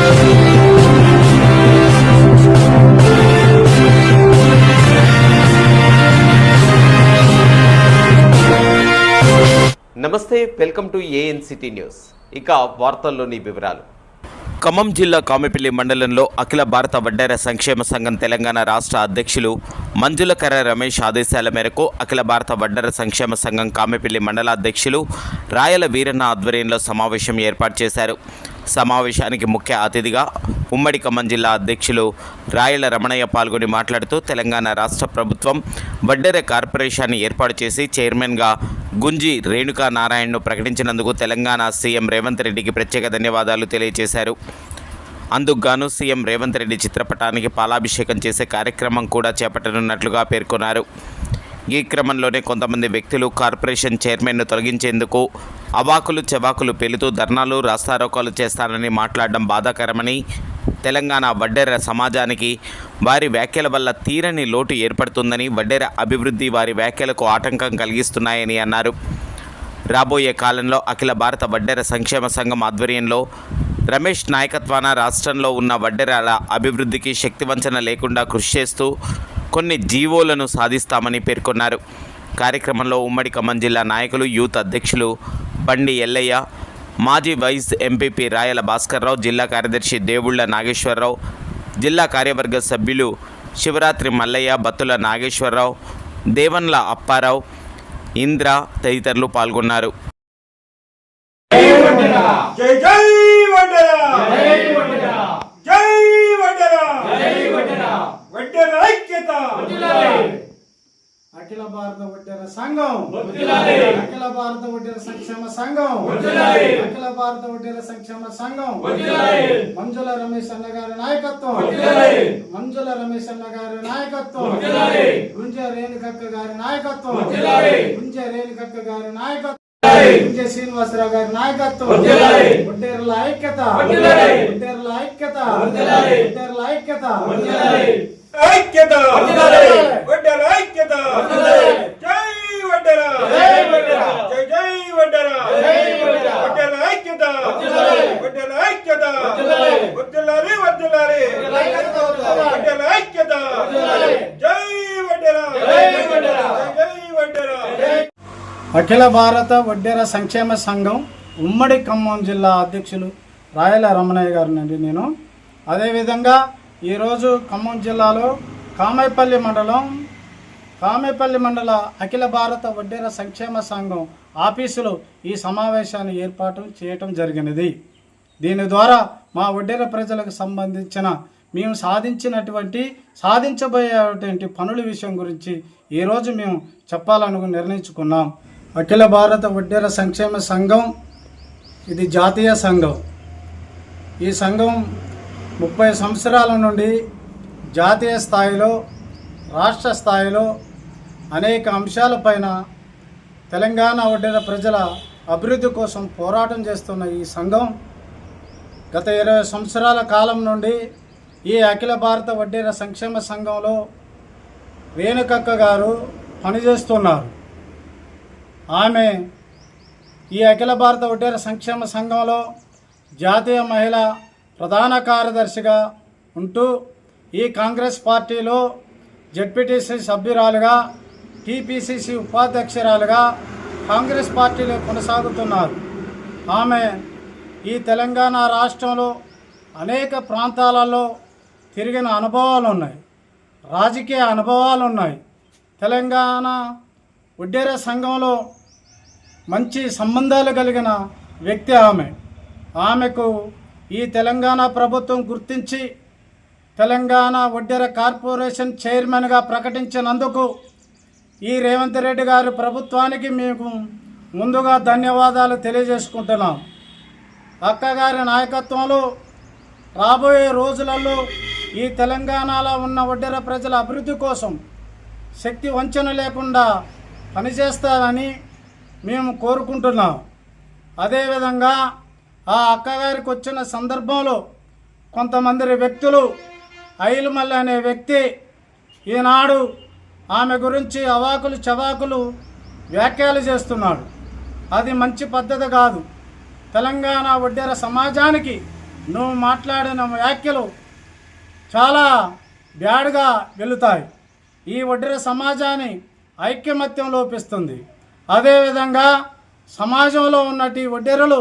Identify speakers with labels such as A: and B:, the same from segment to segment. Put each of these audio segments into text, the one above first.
A: నమస్తే, welcome to ANCT news. ఇక వార్తల్లోని వివరాలు. ఖమ్మం జిల్లా కామెపల్లి మండలంలో అఖిల భారత వడ్డెర సంక్షేమ సంఘం తెలంగాణ రాష్ట్ర అధ్యక్షులు మంజులకర రమేష్ ఆదేశాల మేరకు అఖిల భారత వడ్డెర సంక్షేమ సంఘం కామెపల్లి మండల అధ్యక్షులు రాయల వీరన్న ఆధ్వర్యంలో సమావేశం ఏర్పాటు చేశారు. సమావేశానికి ముఖ్య అతిథిగా ఉమ్మడి ఖమ్మం జిల్లా అధ్యక్షులు రాయల రమణయ్య పాల్గొని మాట్లాడుతూ తెలంగాణ రాష్ట్ర ప్రభుత్వం వడ్డెర కార్పొరేషన్ ఏర్పాటు చేసి చైర్మన్గా గుంజి రేణుకా నారాయణను ప్రకటించినందుకు తెలంగాణ సీఎం రేవంత్ రెడ్డికి ప్రత్యేక ధన్యవాదాలు తెలియజేశారు. అందుకుగాను సీఎం రేవంత్ రెడ్డి చిత్రపటానికి పాలాభిషేకం చేసే కార్యక్రమం కూడా చేపట్టనున్నట్లుగా పేర్కొన్నారు. ఈ క్రమంలోనే కొంతమంది వ్యక్తులు కార్పొరేషన్ చైర్మన్ను తొలగించేందుకు అవాకులు చెవాకులు పేలుతూ ధర్నాలు రాస్తారోకాలు చేస్తారని మాట్లాడడం బాధాకరమని, తెలంగాణ వడ్డెర సమాజానికి వారి వ్యాఖ్యల వల్ల తీరని లోటు ఏర్పడుతుందని, వడ్డెర అభివృద్ధి వారి వ్యాఖ్యలకు ఆటంకం కలిగిస్తున్నాయని అన్నారు. రాబోయే కాలంలో అఖిల భారత వడ్డెర సంక్షేమ సంఘం ఆధ్వర్యంలో రమేష్ నాయకత్వాన రాష్ట్రంలో ఉన్న వడ్డెరల అభివృద్ధికి శక్తివంచన లేకుండా కృషి చేస్తూ కొన్ని జీవోలను సాధిస్తామని పేర్కొన్నారు. కార్యక్రమంలో ఉమ్మడి ఖమ్మం జిల్లా నాయకులు, యూత్ అధ్యక్షులు బండి ఎల్లయ్య, మాజీ వైస్ ఎంపీపీ రాయల భాస్కర్రావు, జిల్లా కార్యదర్శి దేవుళ్ల నాగేశ్వరరావు, జిల్లా కార్యవర్గ సభ్యులు శివరాత్రి మల్లయ్య, బత్తుల నాగేశ్వరరావు, దేవన్ల అప్పారావు, ఇంద్ర తదితరులు పాల్గొన్నారు.
B: అఖిల భారత వడ్డెర సంఘం, అఖిల భారత వడ్డెర సంక్షేమ సంఘం, అఖిల భారత వడ్డెర సంక్షేమ సంఘం, మంజుల రమేష్ అన్న గారి నాయకత్వం, మంజుల రమేష్ అన్న గారి నాయకత్వం, గుంజ రేణుకక్క గారి నాయకత్వం, గుంజ రేణుకక్క గారి నాయకత్వం, గుంజ శ్రీనివాసరావు గారి నాయకత్వం, వడ్డెరల ఐక్యత, వడ్డెరల ఐక్యత, వడ్డెరల ఐక్యత, ఐక్యత, వడ్డెర ఐక్యత, జై వడ్డెర, జై వడ్డెర, జై జై వడ్డెర, జై వడ్డెర, వడ్డెర ఐక్యత, వడ్డెర ఐక్యత, వడ్డెలారి వడ్డెలారి, వడ్డెర ఐక్యత, జై వడ్డెర, జై వడ్డెర, జై వడ్డెర. అఖిల భారత వడ్డెర సంక్షేమ సంఘం ఉమ్మడి ఖమ్మం జిల్లా అధ్యక్షులు రాయల రమణయ్య గారు నుండి నేను. అదేవిధంగా ఈరోజు ఖమ్మం జిల్లాలో కామెపల్లి మండల అఖిల భారత వడ్డెర సంక్షేమ సంఘం ఆఫీసులో ఈ సమావేశాన్ని ఏర్పాటు చేయటం జరిగినది. దీని ద్వారా మా వడ్డెర ప్రజలకు సంబంధించిన మేము సాధించబోయేటువంటి పనుల విషయం గురించి ఈరోజు మేము చెప్పాలని నిర్ణయించుకున్నాం. అఖిల భారత వడ్డెర సంక్షేమ సంఘం ఇది జాతీయ సంఘం. ఈ సంఘం 30 సంవత్సరాల నుండి జాతీయ స్థాయిలో, రాష్ట్ర స్థాయిలో అనేక అంశాలపైన తెలంగాణ వడ్డెర ప్రజల అభివృద్ధి కోసం పోరాటం చేస్తున్న ఈ సంఘం గత 20 సంవత్సరాల కాలం నుండి ఈ అఖిల భారత వడ్డెర సంక్షేమ సంఘంలో రేణుకక్క గారు పనిచేస్తున్నారు. ఆమె ఈ అఖిల భారత వడ్డెర సంక్షేమ సంఘంలో జాతీయ మహిళా ప్రధాన కార్యదర్శిగా ఉంటూ ఈ కాంగ్రెస్ పార్టీలో జెడ్పీటీసీ సభ్యురాలుగా, టీపీసీసీ ఉపాధ్యక్షురాలుగా కాంగ్రెస్ పార్టీలో కొనసాగుతున్నారు. ఆమె ఈ తెలంగాణ రాష్ట్రంలో అనేక ప్రాంతాలలో తిరిగిన అనుభవాలు ఉన్నాయి, రాజకీయ అనుభవాలు ఉన్నాయి. తెలంగాణ వడ్డెర సంఘంలో మంచి సంబంధాలు కలిగిన వ్యక్తి ఆమెకు ఈ తెలంగాణ ప్రభుత్వం గుర్తించి తెలంగాణ వడ్డెర కార్పొరేషన్ చైర్మన్గా ప్రకటించినందుకు ఈ రేవంత్ రెడ్డి గారి ప్రభుత్వానికి మేము ముందుగా ధన్యవాదాలు తెలియజేసుకుంటున్నాం. అక్కగారి నాయకత్వంలో రాబోయే రోజులలో ఈ తెలంగాణలో ఉన్న వడ్డెర ప్రజల అభివృద్ధి కోసం శక్తి వంచన లేకుండా పనిచేస్తారని మేము కోరుకుంటున్నాం. అదేవిధంగా ఆ అక్కగారికి వచ్చిన సందర్భంలో కొంతమంది వ్యక్తులు, ఐలుమల్లి అనే వ్యక్తి ఈనాడు ఆమె గురించి అవాకులు చవాకులు వ్యాఖ్యలు చేస్తున్నాడు. అది మంచి పద్ధతి కాదు. తెలంగాణ వడ్డెర సమాజానికి నువ్వు మాట్లాడిన వ్యాఖ్యలు చాలా బ్యాడ్గా వెళుతాయి. ఈ ఒడ్డెర సమాజాన్ని ఐక్యమత్యం లోపిస్తుంది. అదేవిధంగా సమాజంలో ఉన్నటి ఒడ్డెరలు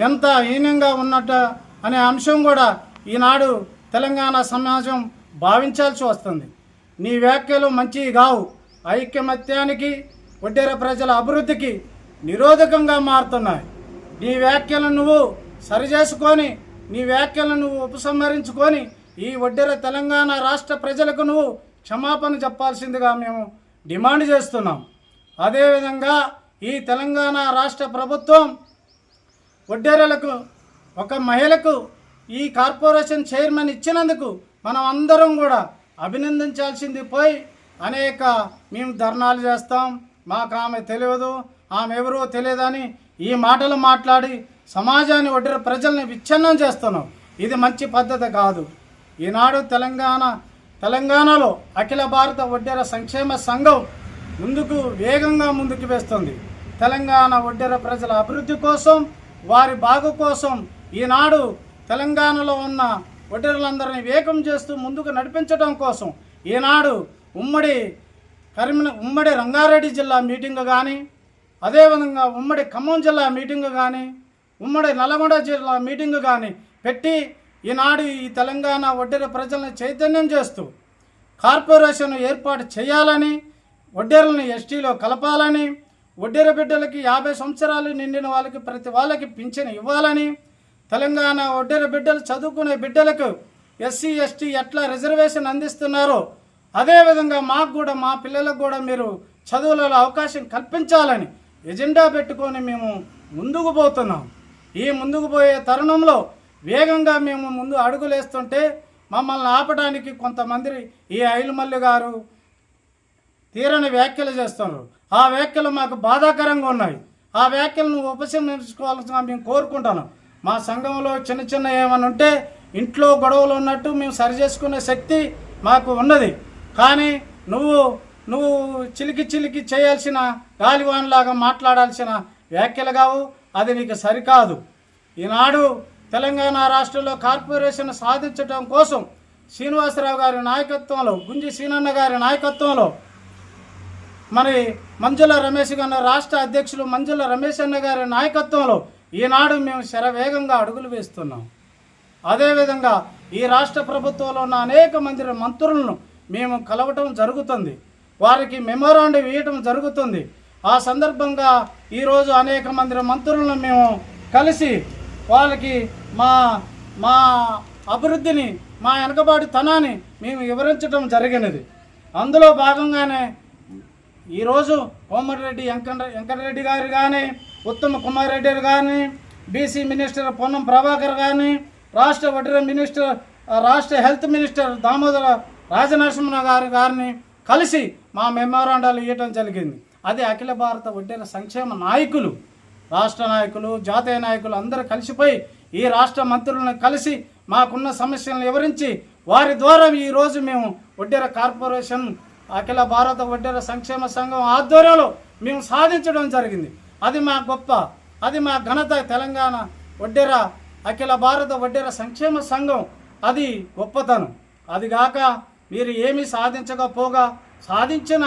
B: ఎంత హీనంగా ఉన్నట్టు అనే అంశం కూడా ఈనాడు తెలంగాణ సమాజం భావించాల్సి వస్తుంది. నీ వ్యాఖ్యలు మంచివి కావు. ఐక్యమత్యానికి ఒడ్డెర ప్రజల అభివృద్ధికి నిరోధకంగా మారుతున్నాయి. నీ వ్యాఖ్యలను నువ్వు సరిచేసుకొని, నీ వ్యాఖ్యలను నువ్వు ఉపసంహరించుకొని ఈ ఒడ్డెర తెలంగాణ రాష్ట్ర ప్రజలకు నువ్వు క్షమాపణ చెప్పాల్సిందిగా మేము డిమాండ్ చేస్తున్నాం. అదేవిధంగా ఈ తెలంగాణ రాష్ట్ర ప్రభుత్వం ఒడ్డెరలకు ఒక మహిళకు ఈ కార్పొరేషన్ చైర్మన్ ఇచ్చినందుకు మనం అందరం కూడా అభినందించాల్సింది పోయి మేము ధర్నాలు చేస్తాం, మాకు ఆమె తెలియదు, ఆమె ఎవరో తెలియదని ఈ మాటలు మాట్లాడి సమాజాన్ని ఒడ్డెర ప్రజల్ని విచ్ఛిన్నం చేస్తున్నాం. ఇది మంచి పద్ధతి కాదు. ఈనాడు తెలంగాణలో అఖిల భారత ఒడ్డెర సంక్షేమ సంఘం వేగంగా ముందుకు వేస్తుంది. తెలంగాణ ఒడ్డెర ప్రజల అభివృద్ధి కోసం, వారి బాగు కోసం ఈనాడు తెలంగాణలో ఉన్న ఒడ్డెరలందరినీ వేగం చేస్తూ ముందుకు నడిపించడం కోసం ఈనాడు ఉమ్మడి రంగారెడ్డి జిల్లా మీటింగ్ కానీ, అదేవిధంగా ఉమ్మడి ఖమ్మం జిల్లా మీటింగ్ కానీ, ఉమ్మడి నల్గొండ జిల్లా మీటింగ్ కానీ పెట్టి ఈనాడు ఈ తెలంగాణ ఒడ్డెర ప్రజలను చైతన్యం చేస్తూ కార్పొరేషన్ ఏర్పాటు చేయాలని, ఒడ్డెరలను ఎస్టీలో కలపాలని, ఒడ్డెర బిడ్డలకి 50 సంవత్సరాలు నిండిన ప్రతి వాళ్ళకి పింఛను ఇవ్వాలని, తెలంగాణ ఒడ్డెర బిడ్డలు చదువుకునే బిడ్డలకు ఎస్సీ ఎస్టీ ఎట్లా రిజర్వేషన్ అందిస్తున్నారో అదేవిధంగా మాకు కూడా, మా పిల్లలకు కూడా మీరు చదువులలో అవకాశం కల్పించాలని ఎజెండా పెట్టుకొని మేము ముందుకు పోతున్నాం. ఈ ముందుకు పోయే తరుణంలో వేగంగా మేము ముందు అడుగులేస్తుంటే మమ్మల్ని ఆపడానికి కొంతమంది ఈ ఐలుమల్లి గారు తీరని వ్యాఖ్యలు చేస్తున్నారు. ఆ వ్యాఖ్యలు మాకు బాధాకరంగా ఉన్నాయి. ఆ వ్యాఖ్యలను ఉపసంహరించుకోవాల్సిన మేము కోరుకుంటాను. మా సంఘంలో చిన్న ఏమని ఉంటే ఇంట్లో గొడవలు ఉన్నట్టు మేము సరిచేసుకునే శక్తి మాకు ఉన్నది. కానీ నువ్వు చిలికి చేయాల్సిన గాలివాన్లాగా మాట్లాడాల్సిన వ్యాఖ్యలు కావు. అది నీకు సరికాదు. ఈనాడు తెలంగాణ రాష్ట్రంలో కార్పొరేషన్ సాధించడం కోసం శ్రీనివాసరావు గారి నాయకత్వంలో, గుంజి సీనన్న గారి నాయకత్వంలో, మరి మంజుల రమేష్ గారి రాష్ట్ర అధ్యక్షులు మంజుల రమేష్ అన్న గారి నాయకత్వంలో ఈనాడు మేము శరవేగంగా అడుగులు వేస్తున్నాం. అదేవిధంగా ఈ రాష్ట్ర ప్రభుత్వంలో ఉన్న అనేక మంది మంత్రులను మేము కలవటం జరుగుతుంది. వారికి మెమోరాండం ఇవ్వటం జరుగుతుంది. ఆ సందర్భంగా ఈరోజు అనేక మంది మంత్రులను మేము కలిసి వాళ్ళకి మా అభివృద్ధిని, మా వెనకబాటుతనాన్ని మేము వివరించడం జరిగినది. అందులో భాగంగానే ఈరోజు కోమటిరెడ్డి వెంకటరెడ్డి గారు కానీ, ఉత్తమ కుమార్ రెడ్డి కానీ, బీసీ మినిస్టర్ పొన్నం ప్రభాకర్ కానీ, రాష్ట్ర ఒడ్డెర మినిస్టర్, రాష్ట్ర హెల్త్ మినిస్టర్ దామోదర రాజనరసింహ గారిని కలిసి మా మెమోరాండాలు ఇవ్వటం జరిగింది. అది అఖిల భారత ఒడ్డెర సంక్షేమ నాయకులు, రాష్ట్ర నాయకులు, జాతీయ నాయకులు అందరూ కలిసిపోయి ఈ రాష్ట్ర మంత్రులను కలిసి మాకున్న సమస్యలను వివరించి వారి ద్వారా ఈరోజు మేము ఒడ్డెర కార్పొరేషన్ అఖిల భారత ఒడ్డెర సంక్షేమ సంఘం ఆధ్వర్యంలో మేము సాధించడం జరిగింది. అది మా గొప్ప, అది మా ఘనత. తెలంగాణ ఒడ్డెర అఖిల భారత ఒడ్డెర సంక్షేమ సంఘం అది గొప్పతనం. అది కాక మీరు ఏమీ సాధించకపోగా సాధించిన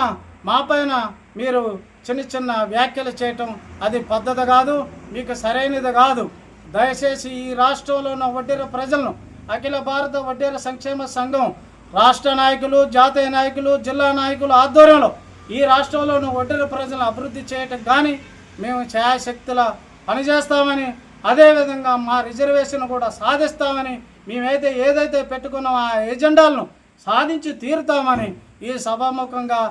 B: మాపైన మీరు చిన్న వ్యాఖ్యలు చేయటం అది పద్ధతి కాదు, మీకు సరైనది కాదు. దయచేసి ఈ రాష్ట్రంలో ఉన్న ఒడ్డెర ప్రజలను అఖిల భారత ఒడ్డెర సంక్షేమ సంఘం రాష్ట్ర నాయకులు, జాతీయ నాయకులు, జిల్లా నాయకులు ఆధ్వర్యంలో ఈ రాష్ట్రంలో ఉన్న ఒడ్డెర ప్రజలను అభివృద్ధి చేయటం కానీ మేము ఛాయాశక్తుల పనిచేస్తామని, అదేవిధంగా మా రిజర్వేషన్ కూడా సాధిస్తామని, మేమైతే ఏదైతే పెట్టుకున్నామో ఆ ఎజెండాలను సాధించి తీరుతామని ఈ సభాముఖంగా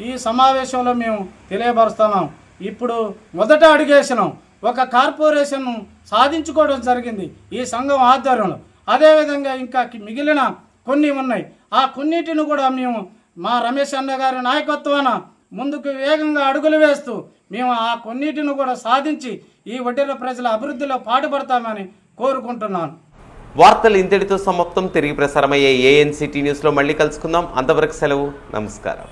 B: ఈ సమావేశంలో మేము తెలియపరుస్తున్నాం. ఇప్పుడు మొదట అడుగేసినాం, ఒక కార్పొరేషన్ను సాధించుకోవడం జరిగింది ఈ సంఘం ఆధ్వర్యంలో. అదేవిధంగా ఇంకా మిగిలిన కొన్ని ఉన్నాయి. ఆ కొన్నిటిని కూడా మేము మా రమేష్ అన్న గారి నాయకత్వాన ముందుకు వేగంగా అడుగులు వేస్తూ మేము ఆ కొన్నిటిని కూడా సాధించి ఈ ఒడ్డెర ప్రజల అభివృద్ధిలో పాటుపడతామని కోరుకుంటున్నాను.
A: వార్తలు ఇంతటితో సమాప్తం. తిరిగి ప్రసారమయ్యే ఏఎన్సిటీ న్యూస్లో మళ్ళీ కలుసుకుందాం. అంతవరకు సెలవు. నమస్కారం.